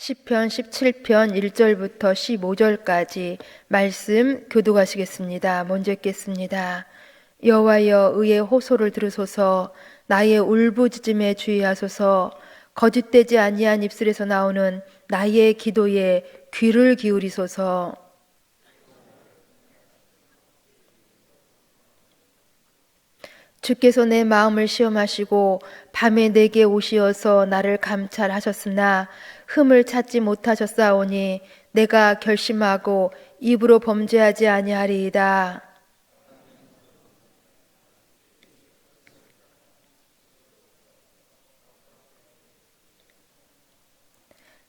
시편 17편 1절부터 15절까지 말씀 교독하시겠습니다. 먼저 읽겠습니다. 여호와여, 의의 호소를 들으소서. 나의 울부짖음에 주의하소서. 거짓되지 아니한 입술에서 나오는 나의 기도에 귀를 기울이소서. 주께서 내 마음을 시험하시고 밤에 내게 오시어서 나를 감찰하셨으나 흠을 찾지 못하셨사오니 내가 결심하고 입으로 범죄하지 아니하리이다.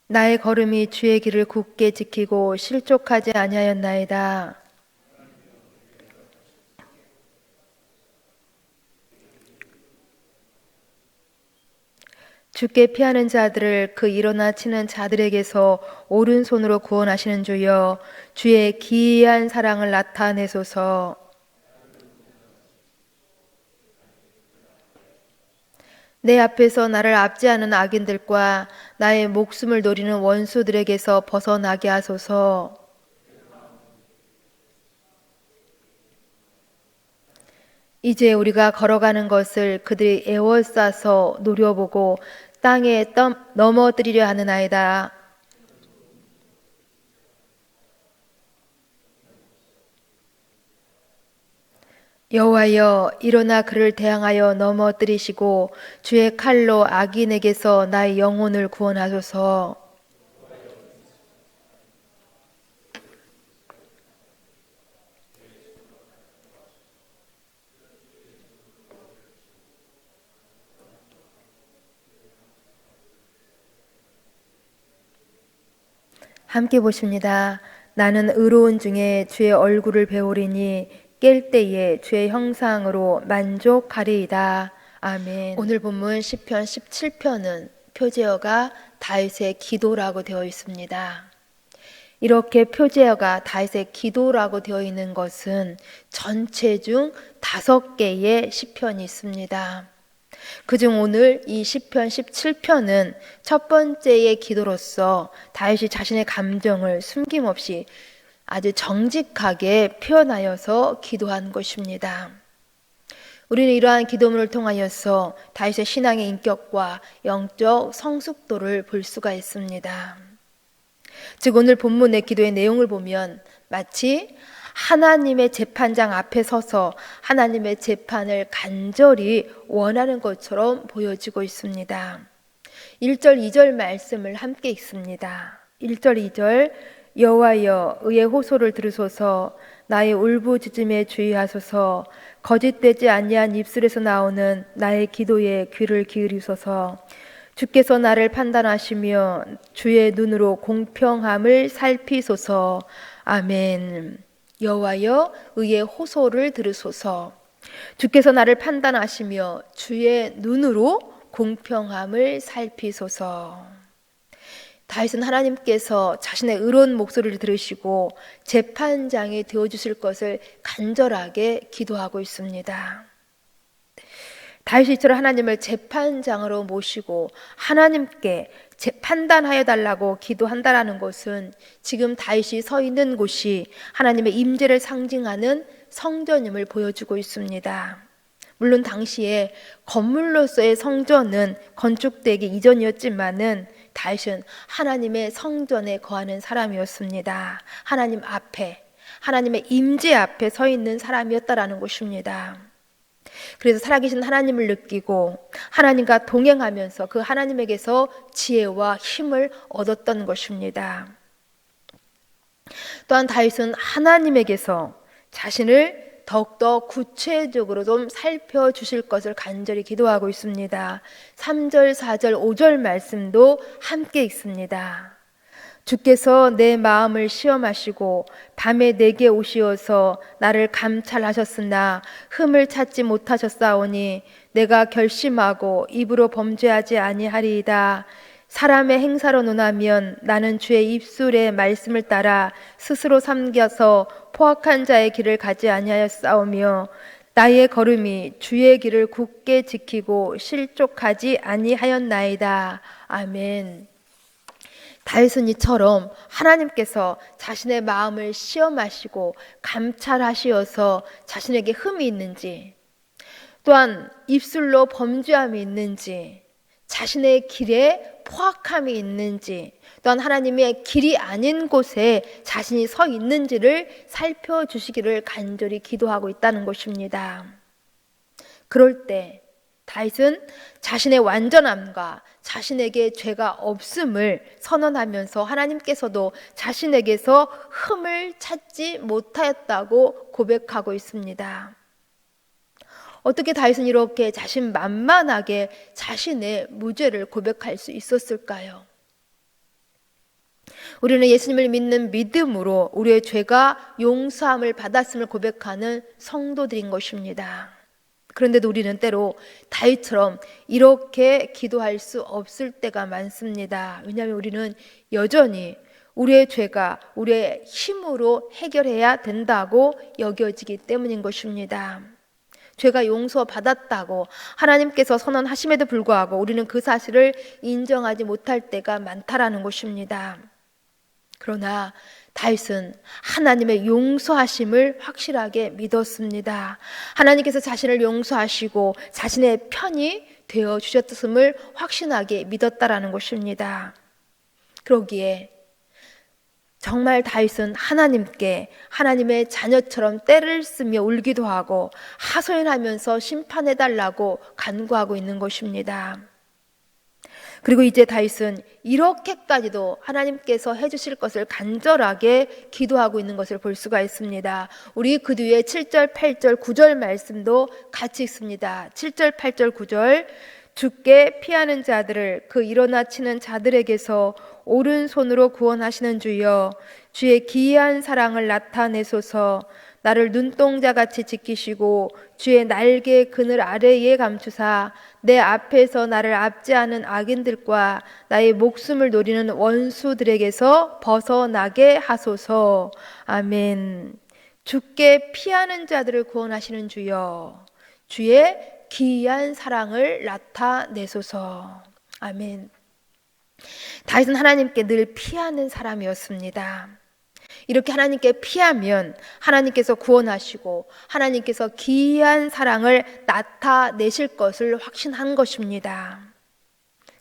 나의 걸음이 주의 길을 굳게 지키고 실족하지 아니하였나이다. 주께 피하는 자들을 그 일어나 치는 자들에게서 오른손으로 구원하시는 주여, 주의 기이한 사랑을 나타내소서. 내 앞에서 나를 압제하는 악인들과 나의 목숨을 노리는 원수들에게서 벗어나게 하소서. 이제 우리가 걸어가는 것을 그들이 에워싸서 노려보고 땅에 넘어뜨리려 하는 아이다. 여호와여, 일어나 그를 대항하여 넘어뜨리시고 주의 칼로 악인에게서 나의 영혼을 구원하소서. 함께 보십니다. 나는 의로운 중에 주의 얼굴을 배우리니 깰 때에 주의 형상으로 만족하리이다. 아멘. 오늘 본문 시편 17편은 표제어가 다윗의 기도라고 되어 있습니다. 이렇게 표제어가 다윗의 기도라고 되어 있는 것은 전체 중 5개의 시편이 있습니다. 그중 오늘 이 시편 17편은 첫 번째의 기도로서 다윗이 자신의 감정을 숨김없이 아주 정직하게 표현하여서 기도한 것입니다. 우리는 이러한 기도문을 통하여서 다윗의 신앙의 인격과 영적 성숙도를 볼 수가 있습니다. 즉 오늘 본문의 기도의 내용을 보면 마치 하나님의 재판장 앞에 서서 하나님의 재판을 간절히 원하는 것처럼 보여지고 있습니다. 1절, 2절 말씀을 함께 읽습니다. 1절, 2절 여호와여, 의의 호소를 들으소서. 나의 울부짖음에 주의하소서. 거짓되지 아니한 입술에서 나오는 나의 기도에 귀를 기울이소서. 주께서 나를 판단하시며 주의 눈으로 공평함을 살피소서. 아멘. 여호와여, 의의 호소를 들으소서. 주께서 나를 판단하시며 주의 눈으로 공평함을 살피소서. 다윗은 하나님께서 자신의 의로운 목소리를 들으시고 재판장이 되어주실 것을 간절하게 기도하고 있습니다. 다윗이 이처럼 하나님을 재판장으로 모시고 하나님께 판단하여 달라고 기도한다라는 것은 지금 다윗이 서 있는 곳이 하나님의 임재를 상징하는 성전임을 보여주고 있습니다. 물론 당시에 건물로서의 성전은 건축되기 이전이었지만은 다윗은 하나님의 성전에 거하는 사람이었습니다. 하나님 앞에, 하나님의 임재 앞에 서 있는 사람이었다라는 것입니다. 그래서 살아계신 하나님을 느끼고 하나님과 동행하면서 그 하나님에게서 지혜와 힘을 얻었던 것입니다. 또한 다윗은 하나님에게서 자신을 더욱더 구체적으로 좀 살펴주실 것을 간절히 기도하고 있습니다. 3절, 4절, 5절 말씀도 함께 읽습니다. 주께서 내 마음을 시험하시고 밤에 내게 오시어서 나를 감찰하셨으나 흠을 찾지 못하셨사오니 내가 결심하고 입으로 범죄하지 아니하리이다. 사람의 행사로 논하면 나는 주의 입술의 말씀을 따라 스스로 삼겨서 포악한 자의 길을 가지 아니하였사오며 나의 걸음이 주의 길을 굳게 지키고 실족하지 아니하였나이다. 아멘. 다윗은 이처럼 하나님께서 자신의 마음을 시험하시고 감찰하시어서 자신에게 흠이 있는지, 또한 입술로 범죄함이 있는지, 자신의 길에 포악함이 있는지, 또한 하나님의 길이 아닌 곳에 자신이 서 있는지를 살펴주시기를 간절히 기도하고 있다는 것입니다. 그럴 때 다윗은 자신의 완전함과 자신에게 죄가 없음을 선언하면서 하나님께서도 자신에게서 흠을 찾지 못하였다고 고백하고 있습니다. 어떻게 다윗은 이렇게 자신만만하게 자신의 무죄를 고백할 수 있었을까요? 우리는 예수님을 믿는 믿음으로 우리의 죄가 용서함을 받았음을 고백하는 성도들인 것입니다. 그런데도 우리는 때로 다윗처럼 이렇게 기도할 수 없을 때가 많습니다. 왜냐하면 우리는 여전히 우리의 죄가 우리의 힘으로 해결해야 된다고 여겨지기 때문인 것입니다. 죄가 용서받았다고 하나님께서 선언하심에도 불구하고 우리는 그 사실을 인정하지 못할 때가 많다라는 것입니다. 그러나 다윗은 하나님의 용서하심을 확실하게 믿었습니다. 하나님께서 자신을 용서하시고 자신의 편이 되어 주셨음을 확신하게 믿었다라는 것입니다. 그러기에 정말 다윗은 하나님께 하나님의 자녀처럼 떼를 쓰며 울기도 하고 하소연하면서 심판해달라고 간구하고 있는 것입니다. 그리고 이제 다윗은 이렇게까지도 하나님께서 해주실 것을 간절하게 기도하고 있는 것을 볼 수가 있습니다. 우리 그 뒤에 7절, 8절, 9절 말씀도 같이 있습니다. 7절, 8절, 9절 주께 피하는 자들을 그 일어나 치는 자들에게서 오른손으로 구원하시는 주여, 주의 기이한 사랑을 나타내소서. 나를 눈동자같이 지키시고 주의 날개 그늘 아래에 감추사 내 앞에서 나를 압제하는 악인들과 나의 목숨을 노리는 원수들에게서 벗어나게 하소서. 아멘. 주께 피하는 자들을 구원하시는 주여, 주의 기이한 사랑을 나타내소서. 아멘. 다윗은 하나님께 늘 피하는 사람이었습니다. 이렇게 하나님께 피하면 하나님께서 구원하시고 하나님께서 기이한 사랑을 나타내실 것을 확신한 것입니다.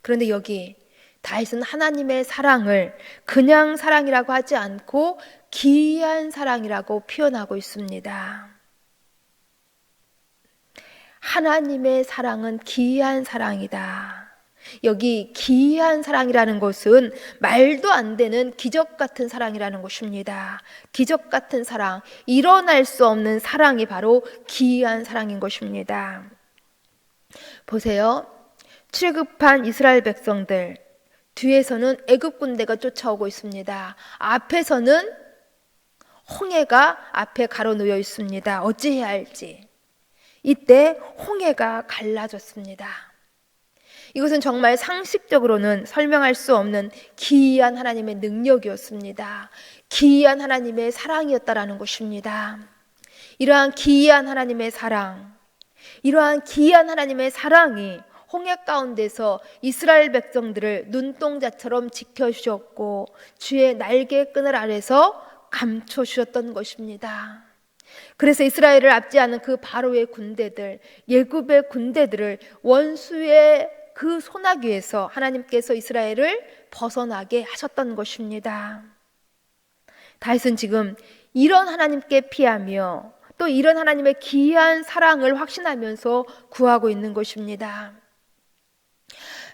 그런데 여기 다윗은 하나님의 사랑을 그냥 사랑이라고 하지 않고 기이한 사랑이라고 표현하고 있습니다. 하나님의 사랑은 기이한 사랑이다. 여기 기이한 사랑이라는 것은 말도 안 되는 기적 같은 사랑이라는 것입니다. 기적 같은 사랑, 일어날 수 없는 사랑이 바로 기이한 사랑인 것입니다. 보세요. 출급한 이스라엘 백성들, 뒤에서는 애굽 군대가 쫓아오고 있습니다. 앞에서는 홍해가 앞에 가로놓여 있습니다. 어찌해야 할지. 이때 홍해가 갈라졌습니다. 이것은 정말 상식적으로는 설명할 수 없는 기이한 하나님의 능력이었습니다. 기이한 하나님의 사랑이었다라는 것입니다. 이러한 기이한 하나님의 사랑, 이러한 기이한 하나님의 사랑이 홍해 가운데서 이스라엘 백성들을 눈동자처럼 지켜주셨고 주의 날개 끈을 아래서 감춰주셨던 것입니다. 그래서 이스라엘을 압제하는 그 바로의 군대들, 예굽의 군대들을 원수의 그 소나기에서 하나님께서 이스라엘을 벗어나게 하셨던 것입니다. 다윗은 지금 이런 하나님께 피하며 또 이런 하나님의 기이한 사랑을 확신하면서 구하고 있는 것입니다.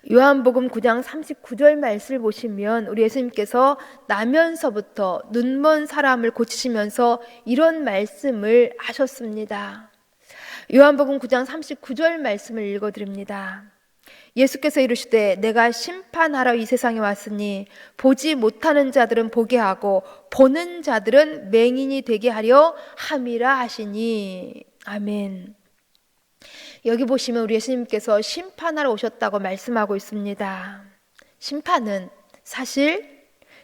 요한복음 9장 39절 말씀을 보시면 우리 예수님께서 나면서부터 눈먼 사람을 고치시면서 이런 말씀을 하셨습니다. 요한복음 9장 39절 말씀을 읽어드립니다. 예수께서 이르시되 내가 심판하러 이 세상에 왔으니 보지 못하는 자들은 보게 하고 보는 자들은 맹인이 되게 하려 함이라 하시니. 아멘. 여기 보시면 우리 예수님께서 심판하러 오셨다고 말씀하고 있습니다. 심판은 사실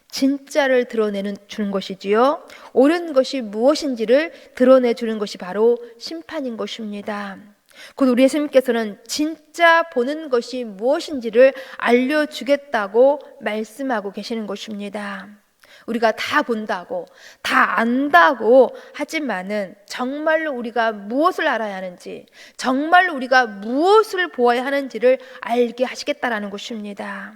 진짜를 드러내는 주는 것이지요. 옳은 것이 무엇인지를 드러내 주는 것이 바로 심판인 것입니다. 곧 우리 예수님께서는 진짜 보는 것이 무엇인지를 알려주겠다고 말씀하고 계시는 것입니다. 우리가 다 본다고, 다 안다고 하지만은 정말로 우리가 무엇을 알아야 하는지, 정말로 우리가 무엇을 보아야 하는지를 알게 하시겠다라는 것입니다.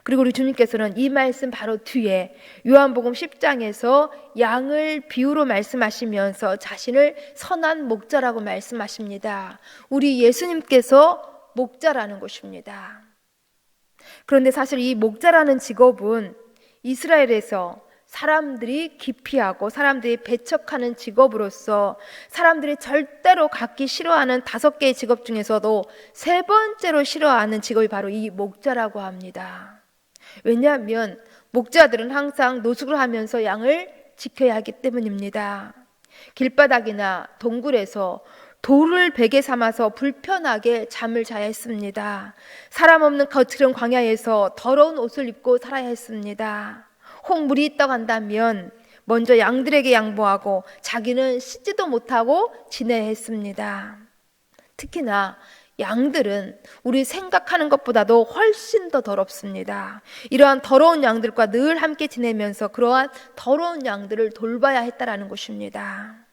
그리고 우리 주님께서는 이 말씀 바로 뒤에 요한복음 10장에서 양을 비유로 말씀하시면서 자신을 선한 목자라고 말씀하십니다. 우리 예수님께서 목자라는 것입니다. 그런데 사실 이 목자라는 직업은 이스라엘에서 사람들이 기피하고 사람들이 배척하는 직업으로서 사람들이 절대로 갖기 싫어하는 5개의 직업 중에서도 3번째로 싫어하는 직업이 바로 이 목자라고 합니다. 왜냐하면 목자들은 항상 노숙을 하면서 양을 지켜야 하기 때문입니다. 길바닥이나 동굴에서 돌을 베개 삼아서 불편하게 잠을 자야 했습니다. 사람 없는 거칠은 광야에서 더러운 옷을 입고 살아야 했습니다. 혹 물이 있다고 한다면 먼저 양들에게 양보하고 자기는 씻지도 못하고 지내야 했습니다. 특히나 양들은 우리 생각하는 것보다도 훨씬 더 더럽습니다. 이러한 더러운 양들과 늘 함께 지내면서 그러한 더러운 양들을 돌봐야 했다라는 것입니다.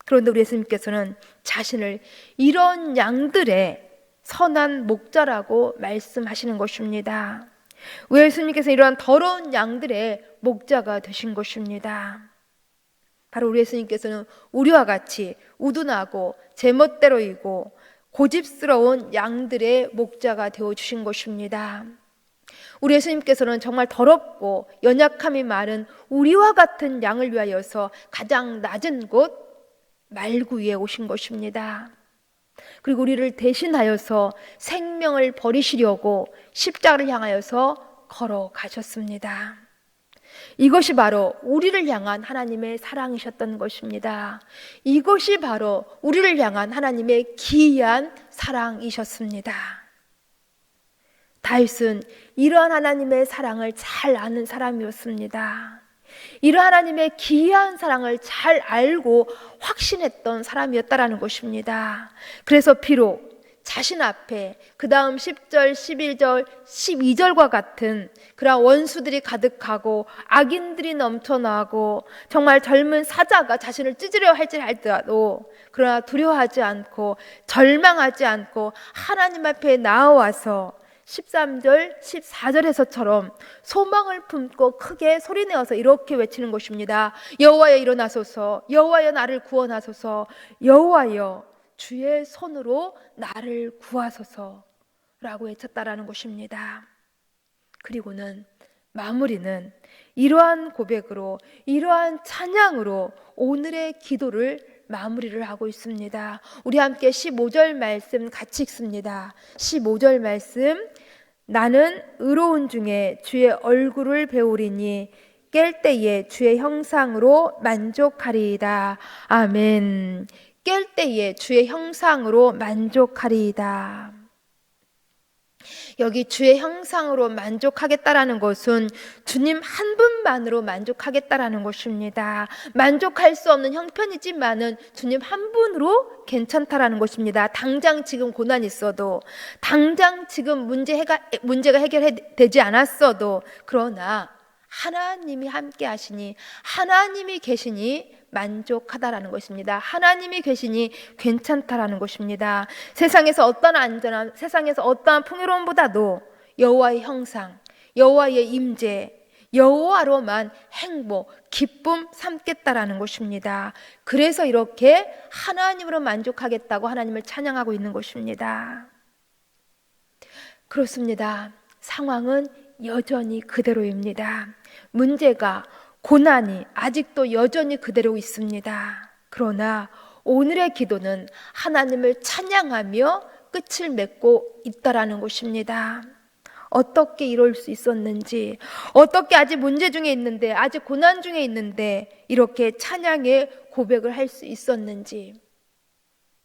그런데 우리 예수님께서는 자신을 이런 양들의 선한 목자라고 말씀하시는 것입니다. 왜 예수님께서 이러한 더러운 양들의 목자가 되신 것입니다. 바로 우리 예수님께서는 우리와 같이 우둔하고 제멋대로이고 고집스러운 양들의 목자가 되어주신 것입니다. 우리 예수님께서는 정말 더럽고 연약함이 많은 우리와 같은 양을 위하여서 가장 낮은 곳 말구 위에 오신 것입니다. 그리고 우리를 대신하여서 생명을 버리시려고 십자가를 향하여서 걸어가셨습니다. 이것이 바로 우리를 향한 하나님의 사랑이셨던 것입니다. 이것이 바로 우리를 향한 하나님의 기이한 사랑이셨습니다. 다윗은 이러한 하나님의 사랑을 잘 아는 사람이었습니다. 이러한 하나님의 기이한 사랑을 잘 알고 확신했던 사람이었다라는 것입니다. 그래서 비록 자신 앞에 그 다음 10절, 11절, 12절과 같은 그러한 원수들이 가득하고 악인들이 넘쳐나고 정말 젊은 사자가 자신을 찢으려 할지라도 그러나 두려워하지 않고 절망하지 않고 하나님 앞에 나와서 13절, 14절에서처럼 소망을 품고 크게 소리내어서 이렇게 외치는 것입니다. 여호와여 일어나소서, 여호와여 나를 구원하소서, 여호와여 주의 손으로 나를 구하소서라고 외쳤다라는 것입니다. 그리고는 마무리는 이러한 고백으로, 이러한 찬양으로 오늘의 기도를 마무리를 하고 있습니다. 우리 함께 15절 말씀 같이 읽습니다. 15절 말씀, 나는 의로운 중에 주의 얼굴을 배우리니 깰 때에 주의 형상으로 만족하리이다. 아멘. 깰 때에 주의 형상으로 만족하리이다. 여기 주의 형상으로 만족하겠다라는 것은 주님 한 분만으로 만족하겠다라는 것입니다. 만족할 수 없는 형편이지만은 주님 한 분으로 괜찮다라는 것입니다. 당장 지금 고난이 있어도, 당장 지금 문제가 해결되지 않았어도, 그러나 하나님이 함께 하시니, 하나님이 계시니 만족하다라는 것입니다. 하나님이 계시니 괜찮다라는 것입니다. 세상에서 어떠한 안전함, 세상에서 어떠한 풍요로움보다도 여호와의 형상, 여호와의 임재, 여호와로만 행복, 기쁨 삼겠다라는 것입니다. 그래서 이렇게 하나님으로 만족하겠다고 하나님을 찬양하고 있는 것입니다. 그렇습니다. 상황은 여전히 그대로입니다. 문제가, 고난이 아직도 여전히 그대로 있습니다. 그러나 오늘의 기도는 하나님을 찬양하며 끝을 맺고 있다라는 것입니다. 어떻게 이럴 수 있었는지, 어떻게 아직 문제 중에 있는데, 아직 고난 중에 있는데 이렇게 찬양의 고백을 할 수 있었는지,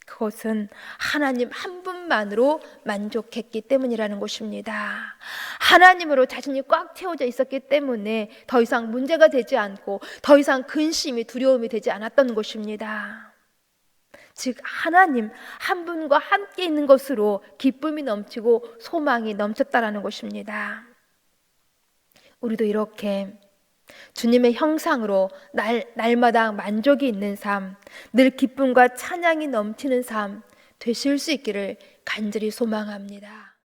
그것은 하나님 한 분만으로 만족했기 때문이라는 것입니다. 하나님으로 자신이 꽉 채워져 있었기 때문에 더 이상 문제가 되지 않고 더 이상 근심이, 두려움이 되지 않았던 것입니다. 즉 하나님 한 분과 함께 있는 것으로 기쁨이 넘치고 소망이 넘쳤다라는 것입니다. 우리도 이렇게 주님의 형상으로 날마다 만족이 있는 삶, 늘 기쁨과 찬양이 넘치는 삶 되실 수 있기를 간절히 소망합니다.